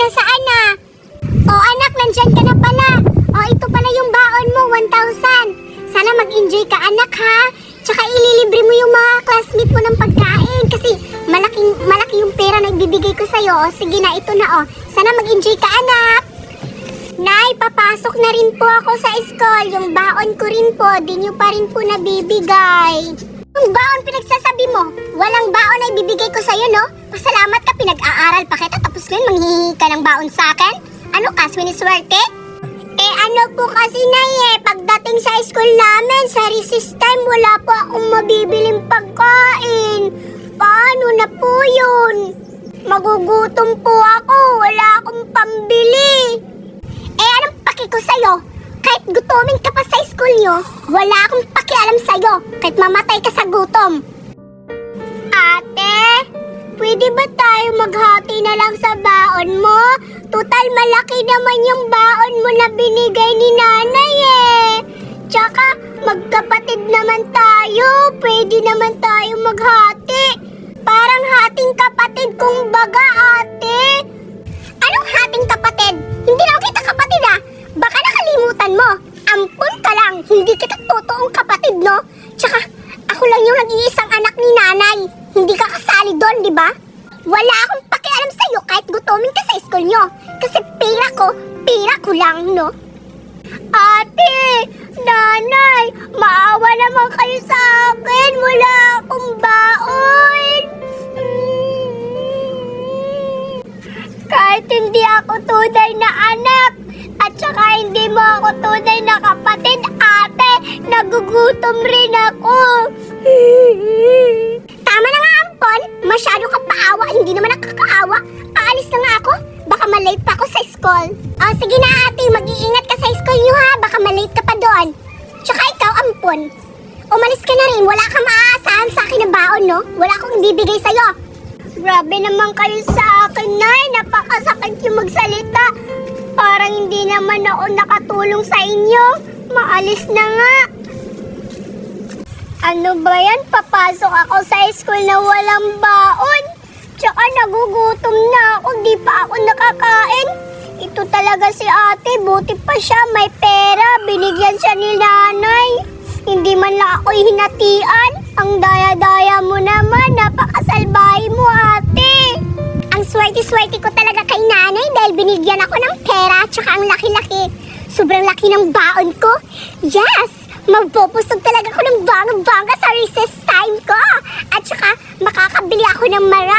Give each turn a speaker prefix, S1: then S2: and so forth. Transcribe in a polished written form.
S1: nasaan na? O anak, nandyan ka na pala. O ito pala yung baon mo, 1,000. Sana mag-enjoy ka anak ha. Tsaka ililibre mo yung mga classmate mo ng pagkain. Kasi malaki yung pera na ibibigay ko sa'yo. O sige na, ito na o. Sana mag-enjoy ka anak. Nay, papasok na rin po ako sa school. Yung baon ko rin po, di nyo pa rin po nabibigay. Yung baon pinagsasabi mo, walang baon na ibibigay ko sa'yo, no? Pasalamat ka, pinag-aaral pa kita, tapos ngayon manghihingi ka ng baon sa akin? Ano ka, swerte? Eh ano po kasi nay pagdating sa school namin, sa recess time, wala po akong mabibiling pagkain. Paano na po yun? Magugutom po ako, wala akong pambili. Eh anong paki ko sa'yo? Kahit gutomin ka pa sa school nyo, wala akong pakialam sa'yo. Kahit mamatay ka sa gutom. Ate, pwede ba tayo maghati na lang sa baon mo? Total malaki naman yung baon mo na binigay ni nanay eh. Tsaka magkapatid naman tayo. Pwede naman tayo maghati. Parang hating kapatid kung baga ate. Anong hating kapatid? Hindi na kita kapatid ah. Baka nakalimutan mo. Ampun ka lang. Hindi kita totoong kapatid no. Tsaka ako lang yung nag-iisang anak ni nanay. Hindi ka kasali doon, di ba? Wala akong pakialam sa'yo kahit gutomin ka sa school nyo. Kasi pera ko lang, no? Ate, nanay, maawa naman kayo sa akin. Wala akong baon. Kahit hindi ako tunay na anak, at saka hindi mo ako tunay na kapatid, ate, nagugutom rin ako. Tama na nga, Ampon. Masyado ka paawa. Hindi naman nakakaawa. Aalis na nga ako. Baka malate pa ako sa school. O, sige na ate. Mag-iingat ka sa school nyo ha. Baka malate ka pa doon. Tsaka ikaw, Ampon. Umalis ka na rin. Wala kang maaasahan sa akin na baon, no? Wala akong ibibigay sa'yo. Grabe naman kayo sa akin, Nay. Napakasakit yung magsalita. Parang hindi naman ako nakatulong sa inyo. Maalis na nga. Ano ba yan? Papasok ako sa school na walang baon. Tsaka nagugutom na ako. Di pa ako nakakain. Ito talaga si ate. Buti pa siya. May pera. Binigyan siya ni nanay. Hindi man lang ako hinatian. Ang daya-daya mo naman. Napakasalbahe mo ate. Ang swerte-swerte ko talaga kay nanay dahil binigyan ako ng pera. Tsaka ang laki-laki. Sobrang laki ng baon ko. Yes! Magpupusog talaga ako ng bangga-bangga sa recess time ko. At saka makakabili ako ng marami.